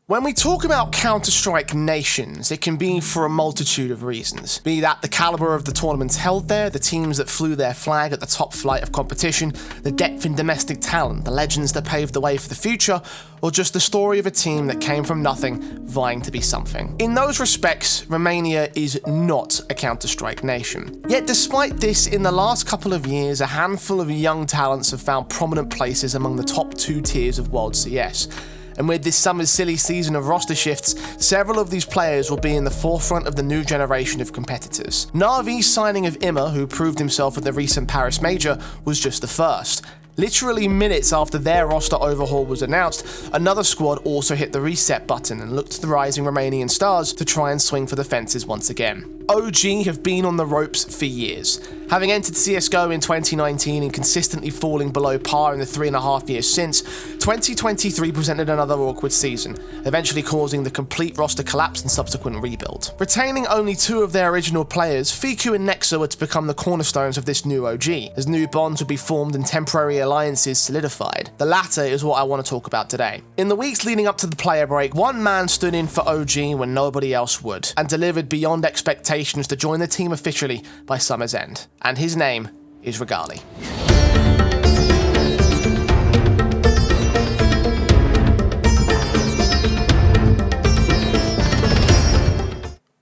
When we talk about Counter-Strike nations, it can be for a multitude of reasons. Be that the caliber of the tournaments held there, the teams that flew their flag at the top flight of competition, the depth in domestic talent, the legends that paved the way for the future, or just the story of a team that came from nothing, vying to be something. In those respects, Romania is not a Counter-Strike nation. Yet despite this, in the last couple of years, a handful of young talents have found prominent places among the top 2 tiers of World CS. And with this summer's silly season of roster shifts, several of these players will be in the forefront of the new generation of competitors. Na'Vi's signing of Imma, who proved himself at the recent Paris Major, was just the first. Literally minutes after their roster overhaul was announced, another squad also hit the reset button and looked to the rising Romanian stars to try and swing for the fences once again. OG have been on the ropes for years. Having entered CSGO in 2019 and consistently falling below par in the 3.5 years since, 2023 presented another awkward season, eventually causing the complete roster collapse and subsequent rebuild. Retaining only 2 of their original players, Fiku and Nexa were to become the cornerstones of this new OG, as new bonds would be formed and temporary alliances solidified. The latter is what I want to talk about today. In the weeks leading up to the player break, one man stood in for OG when nobody else would, and delivered beyond expectations to join the team officially by summer's end. And his name is Regali.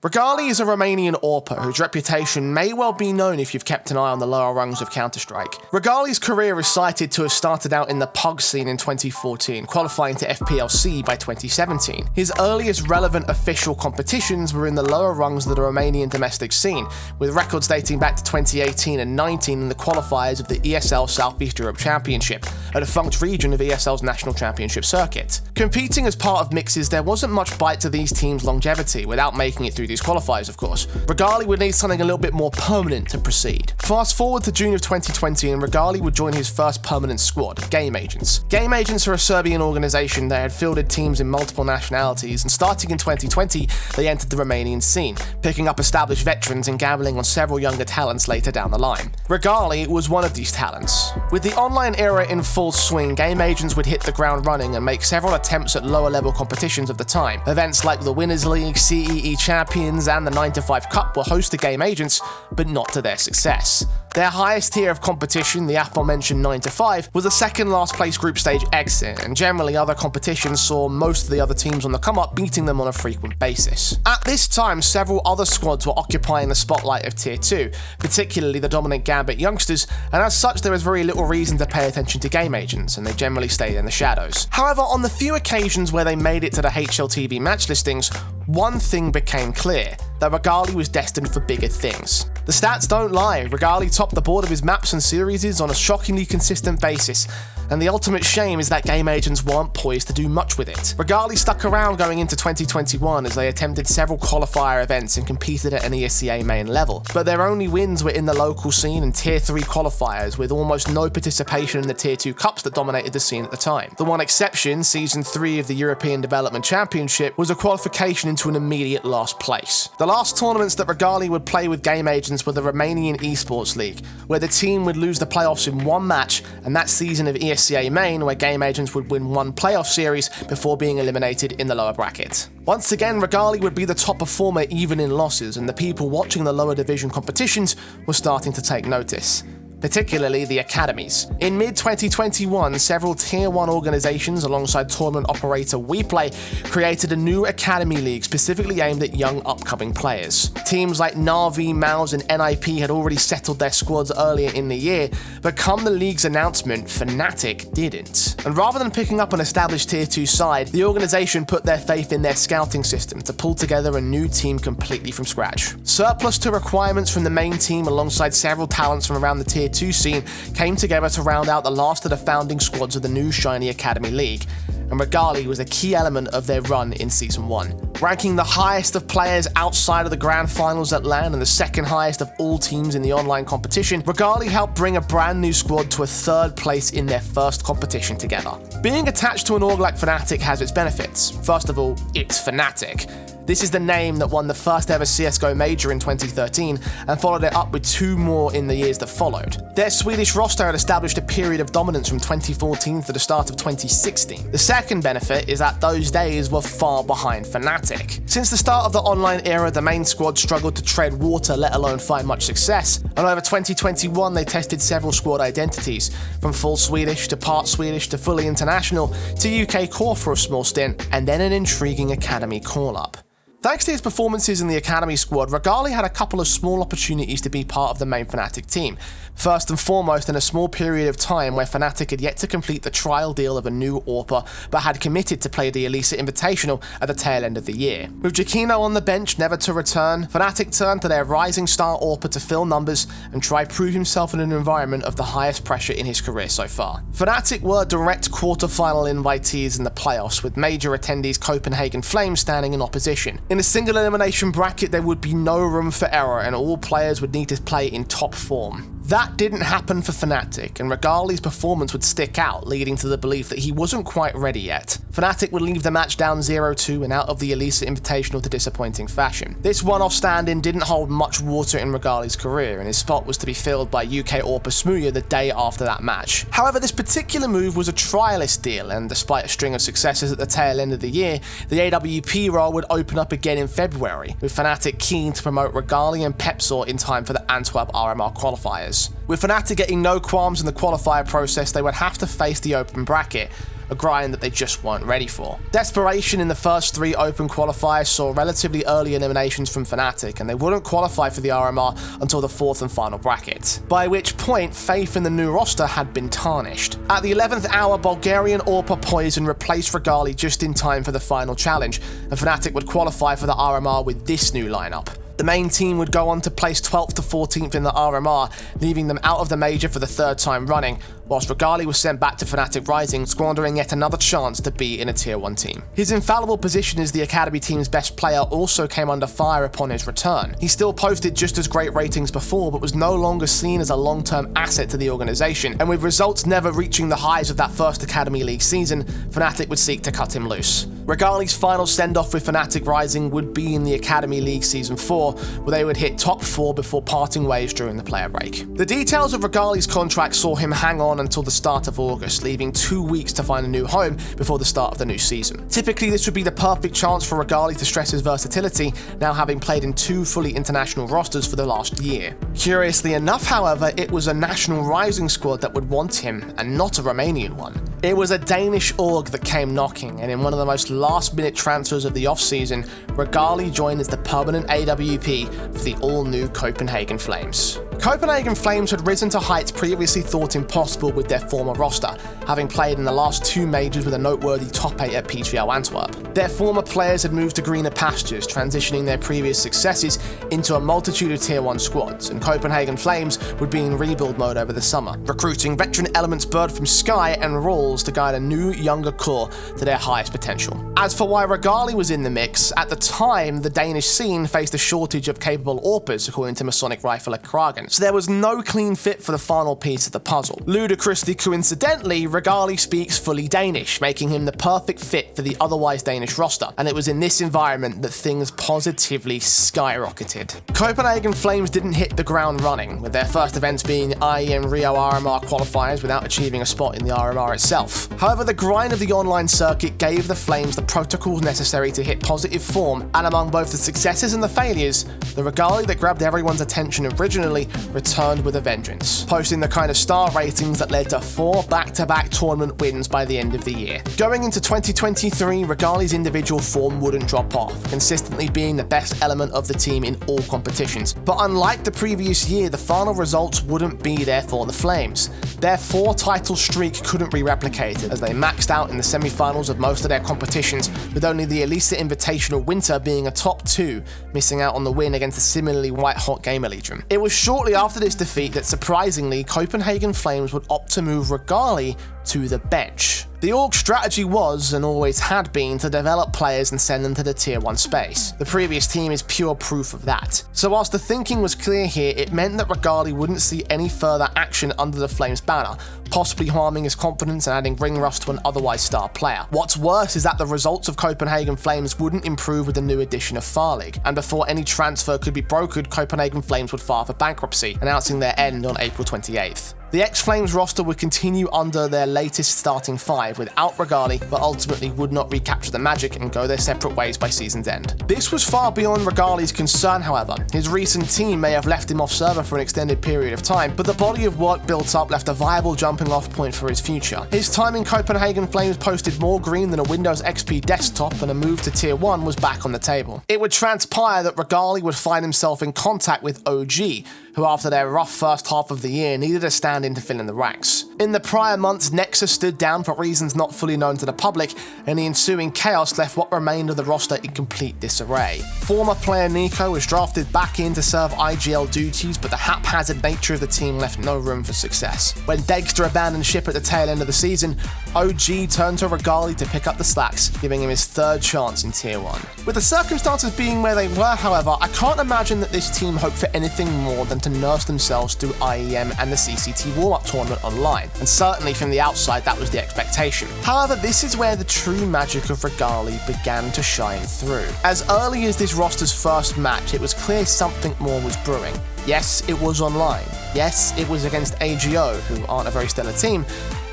Regali is a Romanian AWPer whose reputation may well be known if you've kept an eye on the lower rungs of Counter-Strike. Regali's career is cited to have started out in the PUG scene in 2014, qualifying to FPLC by 2017. His earliest relevant official competitions were in the lower rungs of the Romanian domestic scene, with records dating back to 2018 and 19 in the qualifiers of the ESL Southeast Europe Championship, a defunct region of ESL's national championship circuit. Competing as part of mixes, there wasn't much bite to these teams' longevity without making it through these qualifiers, of course. Regali would need something a little bit more permanent to proceed. Fast forward to June of 2020 and Regali would join his first permanent squad, Game Agents. Game Agents are a Serbian organisation that had fielded teams in multiple nationalities, and starting in 2020 they entered the Romanian scene, picking up established veterans and gambling on several younger talents later down the line. Regali was one of these talents. With the online era in full swing, Game Agents would hit the ground running and make several attempts at lower level competitions of the time. Events like the Winners League, CEE Champions, and the 9-5 Cup were hosted to Game Agents, but not to their success. Their highest tier of competition, the aforementioned 9-5, was a second last place group stage exit, and generally other competitions saw most of the other teams on the come up beating them on a frequent basis. At this time, several other squads were occupying the spotlight of Tier 2, particularly the dominant Gambit youngsters, and as such there was very little reason to pay attention to Game Agents, and they generally stayed in the shadows. However, on the few occasions where they made it to the HLTV match listings, one thing became clear: that Regali was destined for bigger things. The stats don't lie. Regali topped the board of his maps and series on a shockingly consistent basis, and the ultimate shame is that Game Agents weren't poised to do much with it. Regali stuck around going into 2021 as they attempted several qualifier events and competed at an ESCA main level, but their only wins were in the local scene and Tier 3 qualifiers, with almost no participation in the Tier 2 cups that dominated the scene at the time. The one exception, Season 3 of the European Development Championship, was a qualification into an immediate last place. The last tournaments that Regali would play with Game Agents were the Romanian Esports League, where the team would lose the playoffs in one match, and that season of ESCA main, where Game Agents would win one playoff series before being eliminated in the lower bracket. Once again, Regali would be the top performer even in losses, and the people watching the lower division competitions were starting to take notice, particularly the academies. In mid-2021, several Tier 1 organisations alongside tournament operator WePlay created a new academy league specifically aimed at young upcoming players. Teams like Na'Vi, Mouse and NIP had already settled their squads earlier in the year, but come the league's announcement, Fnatic didn't. And rather than picking up an established Tier 2 side, the organisation put their faith in their scouting system to pull together a new team completely from scratch. Surplus to requirements from the main team alongside several talents from around the Tier 2 scene came together to round out the last of the founding squads of the new shiny Academy League, and Regali was a key element of their run in Season 1. Ranking the highest of players outside of the grand finals at LAN and the second highest of all teams in the online competition, Regali helped bring a brand new squad to a third place in their first competition together. Being attached to an org like Fnatic has its benefits. First of all, it's Fnatic. This is the name that won the first ever CSGO major in 2013 and followed it up with 2 more in the years that followed. Their Swedish roster had established a period of dominance from 2014 to the start of 2016. The second benefit is that those days were far behind Fnatic. Since the start of the online era, the main squad struggled to tread water, let alone find much success, and over 2021 they tested several squad identities, from full Swedish to part Swedish to fully international to UK core for a small stint, and then an intriguing academy call-up. Thanks to his performances in the academy squad, Regali had a couple of small opportunities to be part of the main Fnatic team. First and foremost, in a small period of time where Fnatic had yet to complete the trial deal of a new AWPer, but had committed to play the Elisa Invitational at the tail end of the year. With Giacchino on the bench, never to return, Fnatic turned to their rising star AWPer to fill numbers and try prove himself in an environment of the highest pressure in his career so far. Fnatic were direct quarter-final invitees in the playoffs, with major attendees Copenhagen Flames standing in opposition. In a single elimination bracket, there would be no room for error, and all players would need to play in top form. That didn't happen for Fnatic, and Regali's performance would stick out, leading to the belief that he wasn't quite ready yet. Fnatic would leave the match down 0-2 and out of the Elisa Invitational to disappointing fashion. This one-off stand-in didn't hold much water in Regali's career, and his spot was to be filled by UK AWPer Smooya the day after that match. However, this particular move was a trialist deal, and despite a string of successes at the tail end of the year, the AWP role would open up again in February, with Fnatic keen to promote Regali and Pepsor in time for the Antwerp RMR qualifiers. With Fnatic getting no qualms in the qualifier process, they would have to face the open bracket, a grind that they just weren't ready for. Desperation in the first 3 open qualifiers saw relatively early eliminations from Fnatic, and they wouldn't qualify for the RMR until the 4th and final bracket, by which point faith in the new roster had been tarnished. At the 11th hour, Bulgarian AWPer Poison replaced Regali just in time for the final challenge, and Fnatic would qualify for the RMR with this new lineup. The main team would go on to place 12th to 14th in the RMR, leaving them out of the major for the 3rd time running, whilst Regali was sent back to Fnatic Rising, squandering yet another chance to be in a Tier 1 team. His infallible position as the Academy team's best player also came under fire upon his return. He still posted just as great ratings before, but was no longer seen as a long-term asset to the organisation, and with results never reaching the highs of that first Academy League season, Fnatic would seek to cut him loose. Regali's final send-off with Fnatic Rising would be in the Academy League Season 4, where they would hit top 4 before parting ways during the player break. The details of Regali's contract saw him hang on until the start of August, leaving 2 weeks to find a new home before the start of the new season. Typically, this would be the perfect chance for Regali to stress his versatility, now having played in 2 fully international rosters for the last year. Curiously enough, however, it was a national Rising squad that would want him, and not a Romanian one. It was a Danish org that came knocking, and in one of the most last-minute transfers of the off-season, Regali joined as the permanent AWP for the all-new Copenhagen Flames. Copenhagen Flames had risen to heights previously thought impossible with their former roster, having played in the last 2 majors with a noteworthy top 8 at PGL Antwerp. Their former players had moved to greener pastures, transitioning their previous successes into a multitude of Tier 1 squads, and Copenhagen Flames would be in rebuild mode over the summer, recruiting veteran elements bird from Sky and Rawls to guide a new, younger core to their highest potential. As for why Regali was in the mix, at the time, the Danish scene faced a shortage of capable AWPers, according to Masonic Rifle at Kragen, so there was no clean fit for the final piece of the puzzle. Ludicrously coincidentally, Regali speaks fully Danish, making him the perfect fit for the otherwise Danish roster, and it was in this environment that things positively skyrocketed. Copenhagen Flames didn't hit the ground running, with their first events being IE and Rio RMR qualifiers without achieving a spot in the RMR itself. However, the grind of the online circuit gave the Flames the protocols necessary to hit positive form, and among both the successes and the failures, the Regali that grabbed everyone's attention originally returned with a vengeance, posting the kind of star ratings that led to 4 back-to-back tournament wins by the end of the year. Going into 2023, Regali's individual form wouldn't drop off, consistently being the best element of the team in all competitions. But unlike the previous year, the final results wouldn't be there for the Flames. Their 4-title streak couldn't be replicated, as they maxed out in the semi-finals of most of their competitions, with only the Elisa Invitational Winter being a top 2, missing out on the win against the similarly white-hot Gamer Legion. It was shortly after this defeat that, surprisingly, Copenhagen Flames would opt to move Regali to the bench. The org strategy was, and always had been, to develop players and send them to the Tier 1 space. The previous team is pure proof of that. So whilst the thinking was clear here, it meant that Regali wouldn't see any further action under the Flames banner, possibly harming his confidence and adding ring rust to an otherwise star player. What's worse is that the results of Copenhagen Flames wouldn't improve with the new addition of Farlig, and before any transfer could be brokered, Copenhagen Flames would file for bankruptcy, announcing their end on April 28th. The ex-Flames roster would continue under their latest starting five without Regali, but ultimately would not recapture the magic and go their separate ways by season's end. This was far beyond Regali's concern, however. His recent team may have left him off server for an extended period of time, but the body of work built up left a viable jumping off point for his future. His time in Copenhagen Flames posted more green than a Windows XP desktop, and a move to Tier 1 was back on the table. It would transpire that Regali would find himself in contact with OG, who after their rough first half of the year needed a stand-in to fill in the ranks. In the prior months, Nexus stood down for reasons not fully known to the public, and the ensuing chaos left what remained of the roster in complete disarray. Former player Nico was drafted back in to serve IGL duties, but the haphazard nature of the team left no room for success. When Dexter abandoned ship at the tail end of the season, OG turned to Regali to pick up the slacks, giving him his third chance in Tier 1. With the circumstances being where they were, however, I can't imagine that this team hoped for anything more than to nurse themselves through IEM and the CCT warm-up tournament online, and certainly from the outside that was the expectation. However, this is where the true magic of Regali began to shine through. As early as this roster's first match, it was clear something more was brewing. Yes, it was online. Yes, it was against AGO, who aren't a very stellar team,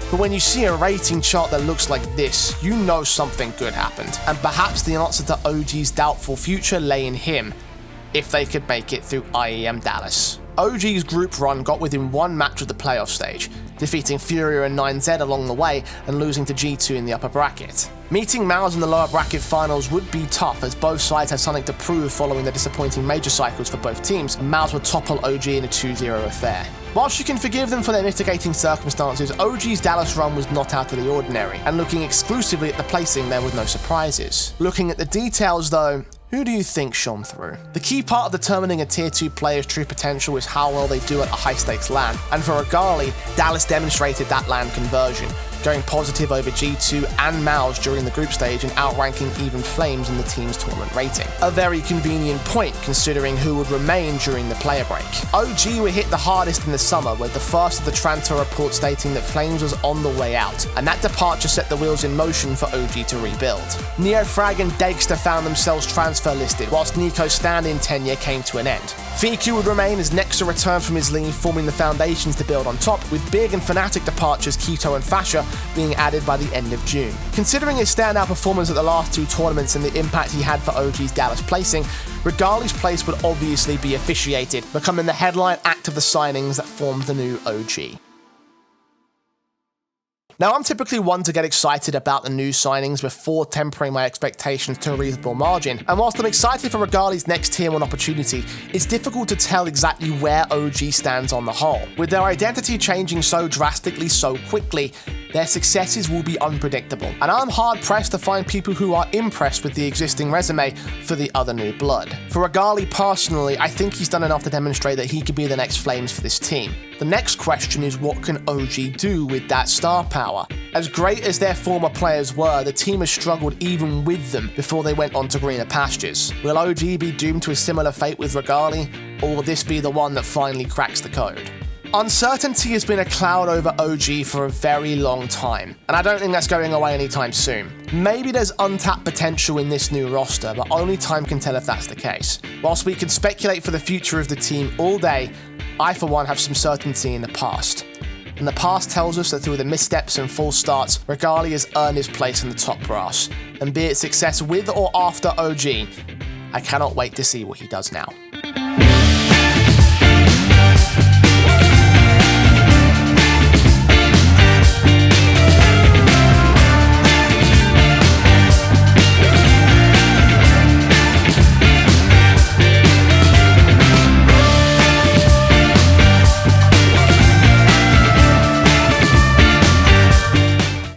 but when you see a rating chart that looks like this, you know something good happened, and perhaps the answer to OG's doubtful future lay in him, if they could make it through IEM Dallas. OG's group run got within one match of the playoff stage, defeating Furia and 9Z along the way and losing to G2 in the upper bracket. Meeting Mouse in the lower bracket finals would be tough, as both sides had something to prove following the disappointing major cycles for both teams, and Mouse would topple OG in a 2-0 affair. Whilst you can forgive them for their mitigating circumstances, OG's Dallas run was not out of the ordinary, and looking exclusively at the placing, there were no surprises. Looking at the details though, who do you think shone through? The key part of determining a Tier 2 player's true potential is how well they do at a high-stakes LAN, and for Regali, Dallas demonstrated that LAN conversion, going positive over G2 and Mouse during the group stage and outranking even Flames in the team's tournament rating. A very convenient point considering who would remain during the player break. OG were hit the hardest in the summer, with the first of the transfer reports stating that Flames was on the way out, and that departure set the wheels in motion for OG to rebuild. Neofrag and Dexter found themselves transfer listed, whilst Nico's stand-in tenure came to an end. Fiku would remain as Nexa returned from his leave, forming the foundations to build on top, with big and Fnatic departures Keto and Fasha being added by the end of June. Considering his standout performance at the last two tournaments and the impact he had for OG's Dallas placing, Regali's place would obviously be officiated, becoming the headline act of the signings that formed the new OG. Now, I'm typically one to get excited about the new signings before tempering my expectations to a reasonable margin, and whilst I'm excited for Regali's next Tier 1 opportunity, it's difficult to tell exactly where OG stands on the whole. With their identity changing so drastically so quickly, their successes will be unpredictable, and I'm hard-pressed to find people who are impressed with the existing resume for the other new blood. For Regali personally, I think he's done enough to demonstrate that he could be the next Flames for this team. The next question is, what can OG do with that star power? As great as their former players were, the team has struggled even with them before they went on to greener pastures. Will OG be doomed to a similar fate with Regali, or will this be the one that finally cracks the code? Uncertainty has been a cloud over OG for a very long time, and I don't think that's going away anytime soon. Maybe there's untapped potential in this new roster, but only time can tell if that's the case. Whilst we can speculate for the future of the team all day, I for one have some certainty in the past. And the past tells us that through the missteps and false starts, Regali has earned his place in the top brass. And be it success with or after OG, I cannot wait to see what he does now.